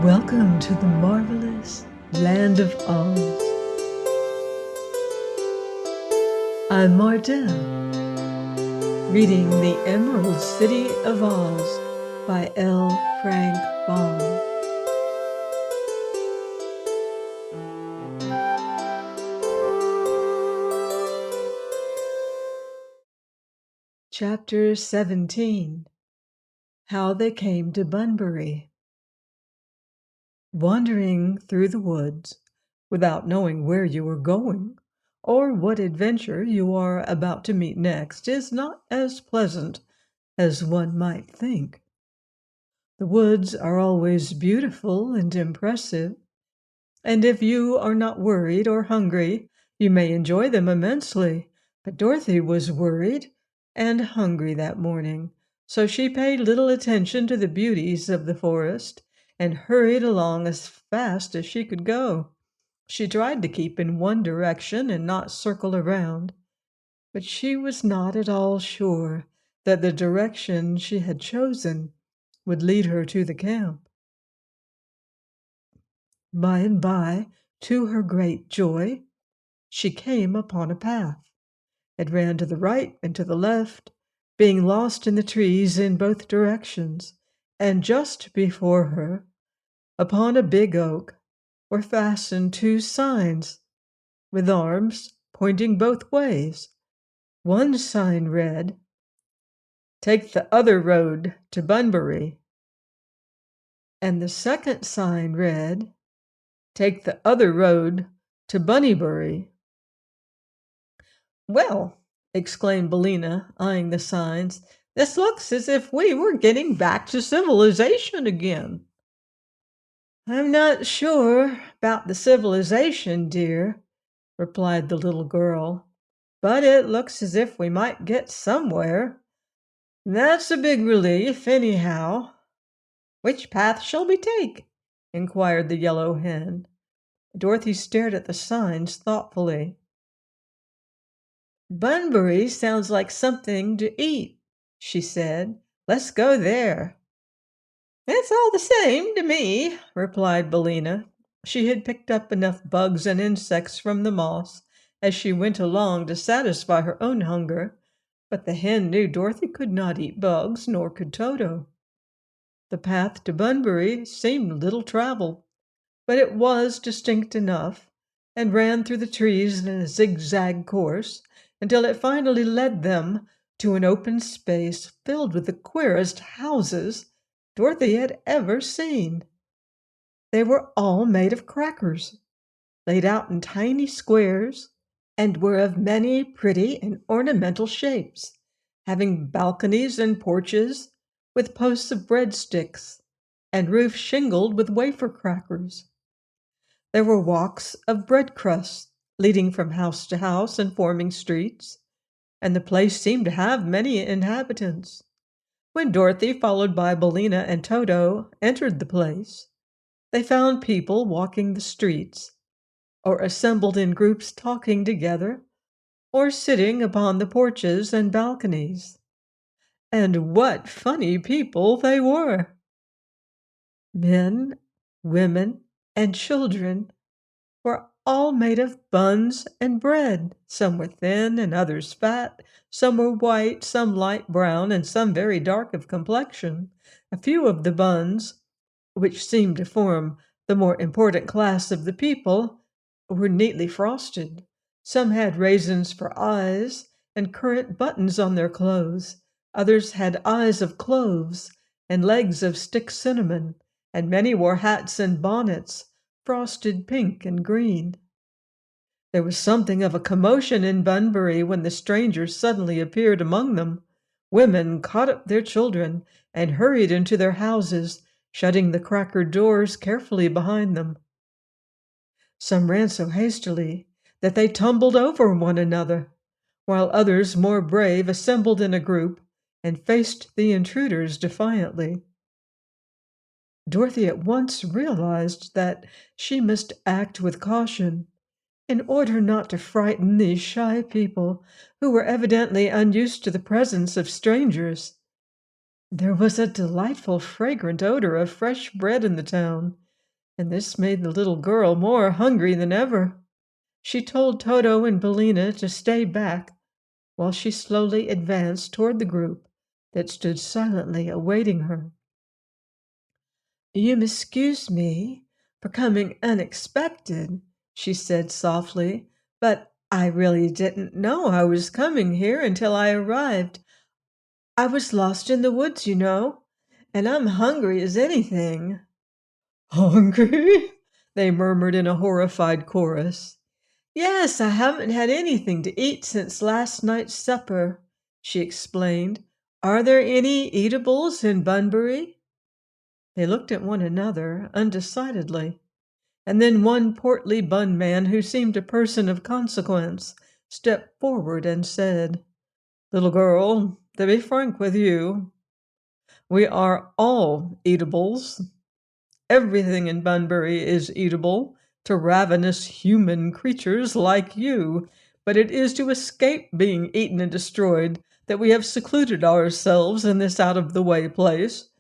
Welcome to the marvelous land of Oz. I'm Mardell, reading The Emerald City of Oz by L. Frank Baum. Chapter 17. How They Came to Bunbury. Wandering through the woods without knowing where you are going or what adventure you are about to meet next is not as pleasant as one might think. The woods are always beautiful and impressive, and if you are not worried or hungry, you may enjoy them immensely. But Dorothy was worried and hungry that morning, so she paid little attention to the beauties of the forest and hurried along as fast as she could go. She tried to keep in one direction and not circle around, but she was not at all sure that the direction she had chosen would lead her to the camp. By and by, to her great joy, she came upon a path. It ran to the right and to the left, being lost in the trees in both directions, and just before her, upon a big oak, were fastened two signs, with arms pointing both ways. One sign read, "Take the other road to Bunbury," and the second sign read, "Take the other road to Bunnybury." "Well," exclaimed Billina, eyeing the signs, "this looks as if we were getting back to civilization again." "I'm not sure about the civilization, dear," replied the little girl, "but it looks as if we might get somewhere. That's a big relief, anyhow." "Which path shall we take?" inquired the yellow hen. Dorothy stared at the signs thoughtfully. "Bunbury sounds like something to eat," she said. "Let's go there." "It's all the same to me," replied Billina. She had picked up enough bugs and insects from the moss as she went along to satisfy her own hunger, but the hen knew Dorothy could not eat bugs, nor could Toto. The path to Bunbury seemed little traveled, but it was distinct enough, and ran through the trees in a zigzag course until it finally led them to an open space filled with the queerest houses Dorothy had ever seen. They were all made of crackers, laid out in tiny squares, and were of many pretty and ornamental shapes, having balconies and porches with posts of breadsticks, and roofs shingled with wafer crackers. There were walks of bread crusts leading from house to house and forming streets, and the place seemed to have many inhabitants. When Dorothy, followed by Billina and Toto, entered the place, they found people walking the streets, or assembled in groups talking together, or sitting upon the porches and balconies. And what funny people they were! Men, women, and children were all made of buns and bread. Some were thin and others fat. Some were white, some light brown, and some very dark of complexion. A few of the buns, which seemed to form the more important class of the people, were neatly frosted. Some had raisins for eyes and currant buttons on their clothes. Others had eyes of cloves and legs of stick cinnamon, and many wore hats and bonnets, frosted pink and green. There was something of a commotion in Bunbury when the strangers suddenly appeared among them. Women caught up their children and hurried into their houses, shutting the cracker doors carefully behind them. Some ran so hastily that they tumbled over one another, while others, more brave, assembled in a group and faced the intruders defiantly. Dorothy at once realized that she must act with caution in order not to frighten these shy people who were evidently unused to the presence of strangers. There was a delightful fragrant odor of fresh bread in the town, and this made the little girl more hungry than ever. She told Toto and Billina to stay back while she slowly advanced toward the group that stood silently awaiting her. "You must excuse me for coming unexpected," she said softly, "but I really didn't know I was coming here until I arrived. I was lost in the woods, you know, and I'm hungry as anything." "Hungry?" they murmured in a horrified chorus. "Yes, I haven't had anything to eat since last night's supper," she explained. "Are there any eatables in Bunbury?" They looked at one another undecidedly, and then one portly bun man, who seemed a person of consequence, stepped forward and said, "Little girl, to be frank with you, we are all eatables. Everything in Bunbury is eatable to ravenous human creatures like you, but it is to escape being eaten and destroyed that we have secluded ourselves in this out-of-the-way place,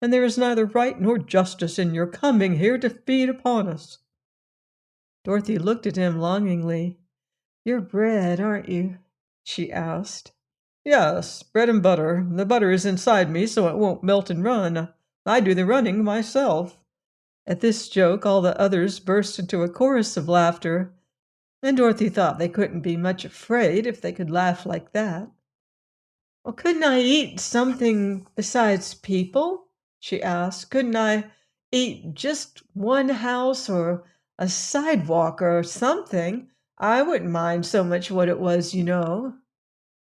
and there is neither right nor justice in your coming here to feed upon us." Dorothy looked at him longingly. "You're bread, aren't you?" she asked. "Yes, bread and butter. The butter is inside me so it won't melt and run. I do the running myself." At this joke all the others burst into a chorus of laughter, and Dorothy thought they couldn't be much afraid if they could laugh like that. "Well, couldn't I eat something besides people?" she asked. "Couldn't I eat just one house or a sidewalk or something? I wouldn't mind so much what it was, you know."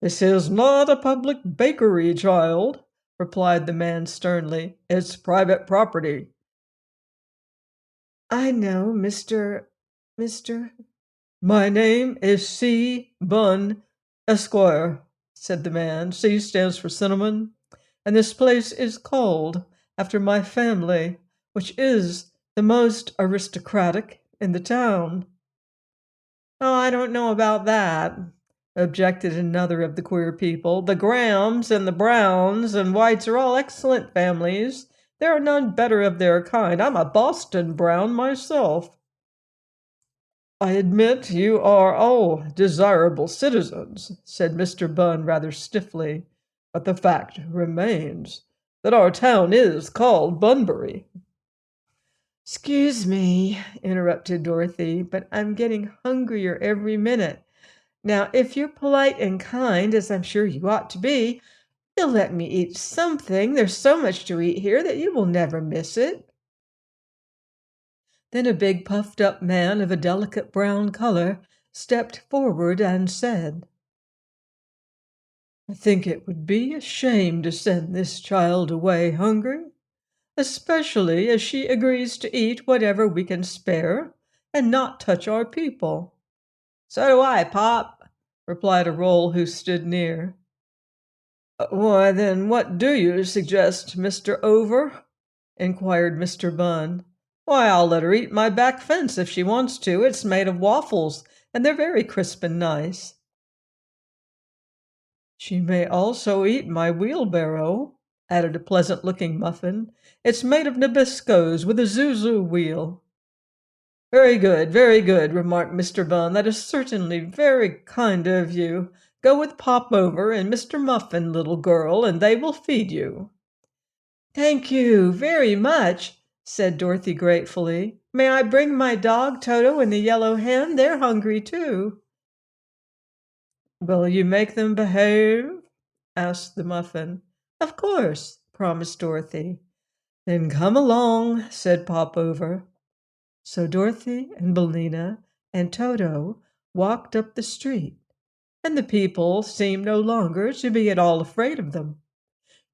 "This is not a public bakery, child," replied the man sternly. "It's private property." "I know, Mr. "My name is C. Bunn, Esquire," said the man. "C stands for cinnamon, and this place is called after my family, which is the most aristocratic in the town." "Oh, I don't know about that," objected another of the queer people. "The Grahams and the Browns and Whites are all excellent families. There are none better of their kind. I'm a Boston Brown myself." "I admit you are all desirable citizens," said Mr. Bunn rather stiffly, "but the fact remains that our town is called Bunbury." "Excuse me," interrupted Dorothy, "but I'm getting hungrier every minute. Now, if you're polite and kind, as I'm sure you ought to be, you'll let me eat something. There's so much to eat here that you will never miss it." Then a big puffed up man of a delicate brown color stepped forward and said, "I think it would be a shame to send this child away hungry, especially as she agrees to eat whatever we can spare and not touch our people." "So do I, Pop," replied a roll who stood near. "Why, then, what do you suggest, Mr. Over?" inquired Mr. Bunn. "Why, I'll let her eat my back fence if she wants to. It's made of waffles, and they're very crisp and nice." "She may also eat my wheelbarrow," added a pleasant-looking muffin. "It's made of Nabiscos with a zuzu wheel." Very good," remarked Mr. Bunn. "That is certainly very kind of you. Go with Pop Over and Mr. Muffin, little girl, and they will feed you." "Thank you very much," said Dorothy gratefully. "May I bring my dog, Toto, and the yellow hen? They're hungry too." "Will you make them behave?" asked the muffin. "Of course," promised Dorothy. "Then come along," said Pop Over. So Dorothy and Billina and Toto walked up the street, and the people seemed no longer to be at all afraid of them.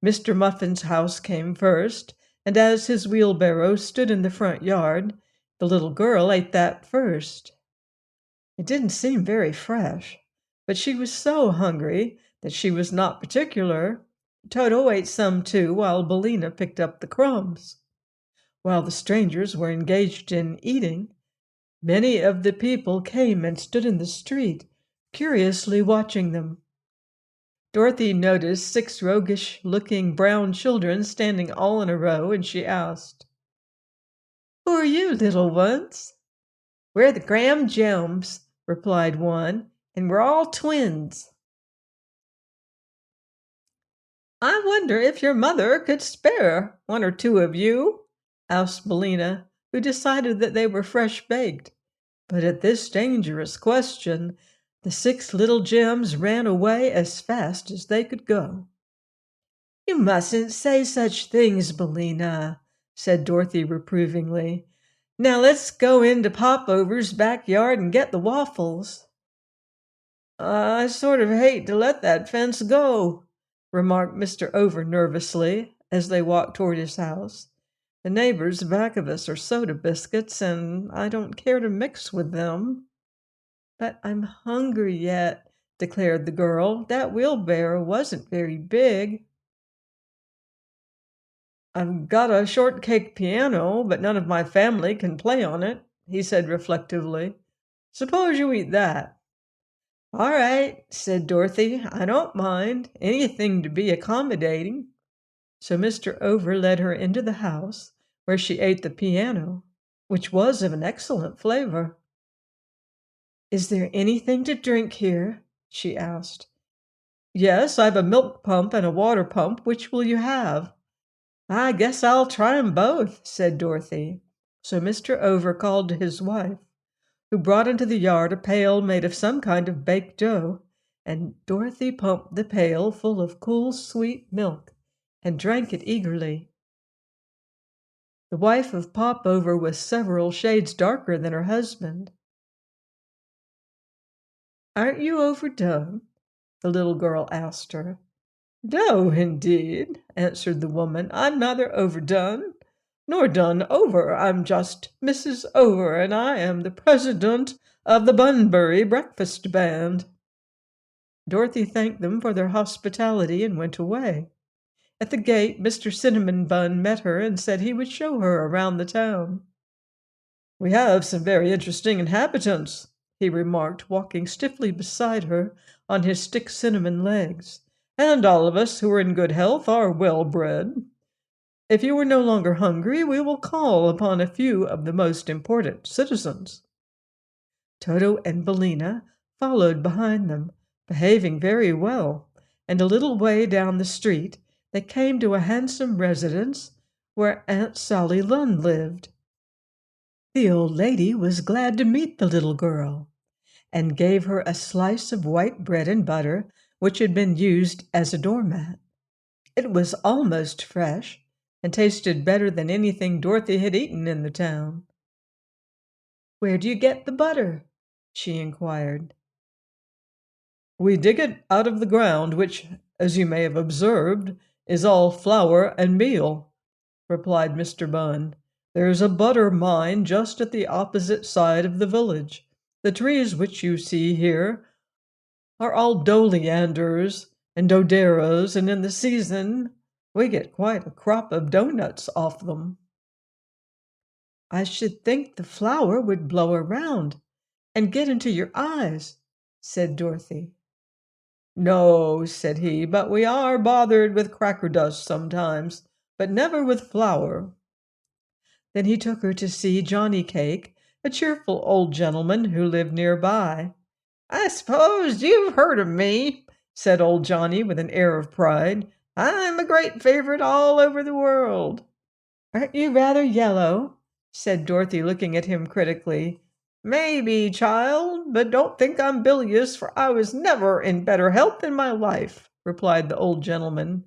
Mr. Muffin's house came first, and as his wheelbarrow stood in the front yard, the little girl ate that first. It didn't seem very fresh, but she was so hungry that she was not particular. Toto ate some too, while Billina picked up the crumbs. While the strangers were engaged in eating, many of the people came and stood in the street, curiously watching them. Dorothy noticed 6 roguish-looking brown children standing all in a row, and she asked, Who are you, little ones? We're the Graham Gems, replied one, and we're all twins. I wonder if your mother could spare one or two of you, asked Melina, who decided that they were fresh baked. But at this dangerous question, the six little gems ran away as fast as they could go. You mustn't say such things, Melina, said Dorothy reprovingly. Now let's go into Popover's backyard and get the waffles. I sort of hate to let that fence go, remarked Mr. Over nervously as they walked toward his house. The neighbors back of us are soda biscuits, and I don't care to mix with them. But I'm hungry yet, declared the girl. That wheelbarrow wasn't very big. I've got a shortcake piano, but none of my family can play on it, he said reflectively. Suppose you eat that. All right, said Dorothy. I don't mind. Anything to be accommodating. So Mr. Over led her into the house, where she ate the piano, which was of an excellent flavor. Is there anything to drink here? She asked. Yes, I've a milk pump and a water pump. Which will you have? I guess I'll try 'em both, said Dorothy. So Mr. Over called to his wife, who brought into the yard a pail made of some kind of baked dough, and Dorothy pumped the pail full of cool, sweet milk and drank it eagerly. The wife of Popover was several shades darker than her husband. Aren't you overdone? The little girl asked her. No, indeed, answered the woman. I'm neither overdone nor done over. I'm just Mrs. Over, and I am the president of the Bunbury Breakfast Band. Dorothy thanked them for their hospitality and went away. At the gate, Mr. Cinnamon Bun met her and said he would show her around the town. We have some very interesting inhabitants, he remarked, walking stiffly beside her on his stick cinnamon legs. And all of us who are in good health are well bred. If you are no longer hungry, we will call upon a few of the most important citizens. Toto and Billina followed behind them, behaving very well, and a little way down the street they came to a handsome residence where Aunt Sally Lunn lived. The old lady was glad to meet the little girl, and gave her a slice of white bread and butter which had been used as a doormat. It was almost fresh, and tasted better than anything Dorothy had eaten in the town. Where do you get the butter? She inquired. We dig it out of the ground, which, as you may have observed, is all flour and meal, replied Mr. Bunn. There's a butter mine just at the opposite side of the village. The trees which you see here are all doleanders and doderas, and in the season we get quite a crop of doughnuts off them. I should think the flour would blow around and get into your eyes, said Dorothy. No, said he, but we are bothered with cracker dust sometimes, but never with flour. Then he took her to see Johnny Cake, a cheerful old gentleman who lived nearby. I suppose you've heard of me, said old Johnny with an air of pride. I'm a great favorite all over the world. Aren't you rather yellow? Said Dorothy, looking at him critically. Maybe, child, but don't think I'm bilious, for I was never in better health in my life, replied the old gentleman.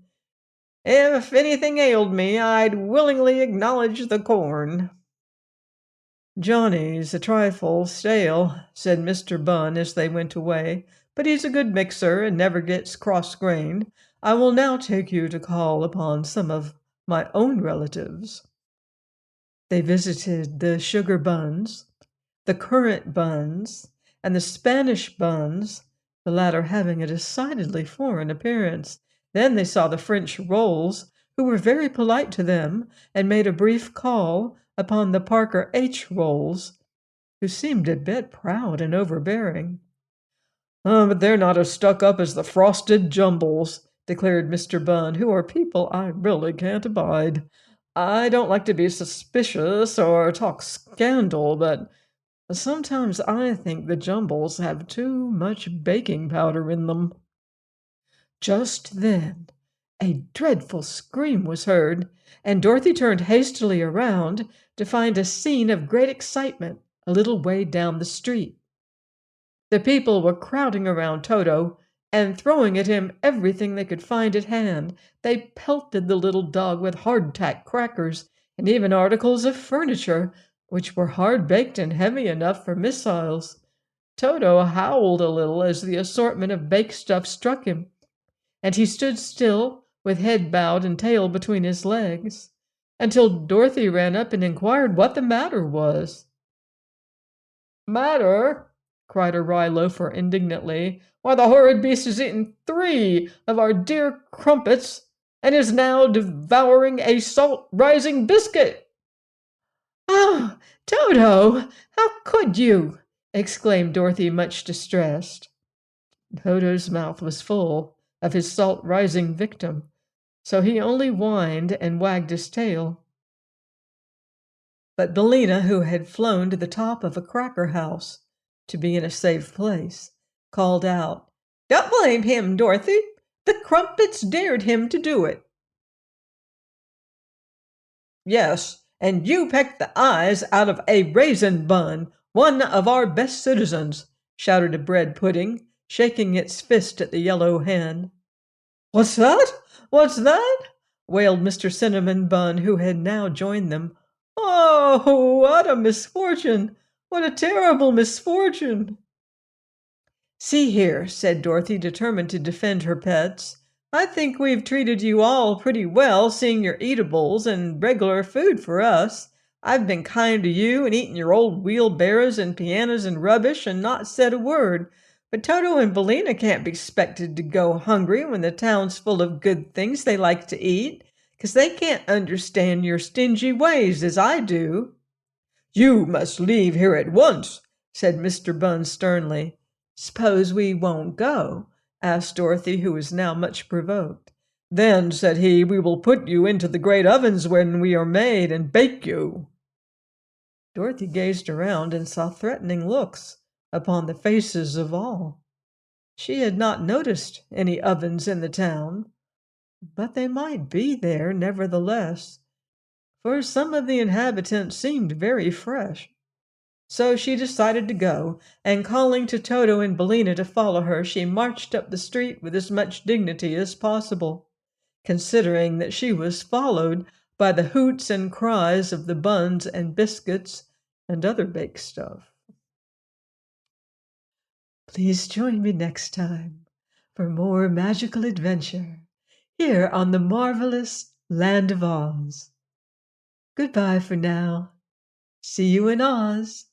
If anything ailed me, I'd willingly acknowledge the corn. Johnny's a trifle stale, said Mr. Bunn as they went away, but he's a good mixer and never gets cross-grained. I will now take you to call upon some of my own relatives. They visited the sugar buns, the currant buns, and the Spanish buns, the latter having a decidedly foreign appearance. Then they saw the French rolls, who were very polite to them, and made a brief call upon the Parker H. Rolls, who seemed a bit proud and overbearing. But they're not as stuck up as the Frosted Jumbles, declared Mr. Bunn, who are people I really can't abide. I don't like to be suspicious or talk scandal, but sometimes I think the jumbles have too much baking powder in them." Just then a dreadful scream was heard, and Dorothy turned hastily around to find a scene of great excitement a little way down the street. The people were crowding around Toto and throwing at him everything they could find at hand. They pelted the little dog with hardtack crackers and even articles of furniture, which were hard baked and heavy enough for missiles. Toto howled a little as the assortment of baked stuff struck him, and he stood still with head bowed and tail between his legs, until Dorothy ran up and inquired what the matter was. "Matter?" cried a rye loafer indignantly. "Why, the horrid beast has eaten 3 of our dear crumpets, and is now devouring a salt-rising biscuit." "Oh, Toto, how could you?" exclaimed Dorothy, much distressed. Toto's mouth was full of his salt-rising victim, so he only whined and wagged his tail. But Billina, who had flown to the top of a cracker house to be in a safe place, called out, "Don't blame him, Dorothy. The crumpets dared him to do it." "Yes, and you pecked the eyes out of a raisin bun, one of our best citizens," shouted a bread pudding, shaking its fist at the yellow hen. "What's that? What's that?" wailed Mr. Cinnamon Bun, who had now joined them. "Oh, what a misfortune! What a terrible misfortune!" "See here," said Dorothy, determined to defend her pets. "I think we've treated you all pretty well, seeing your eatables and regular food for us. I've been kind to you and eaten your old wheelbarrows and pianos and rubbish and not said a word. But Toto and Billina can't be expected to go hungry when the town's full of good things they like to eat, 'cause they can't understand your stingy ways as I do." "You must leave here at once," said Mr. Bun sternly. "Suppose we won't go?" asked Dorothy, who was now much provoked. "Then," said he, "we will put you into the great ovens when we are made and bake you." Dorothy gazed around and saw threatening looks upon the faces of all. She had not noticed any ovens in the town, but they might be there nevertheless, for some of the inhabitants seemed very fresh. So she decided to go, and calling to Toto and Billina to follow her, she marched up the street with as much dignity as possible, considering that she was followed by the hoots and cries of the buns and biscuits and other baked stuff. Please join me next time for more magical adventure here on the marvelous Land of Oz. Goodbye for now. See you in Oz.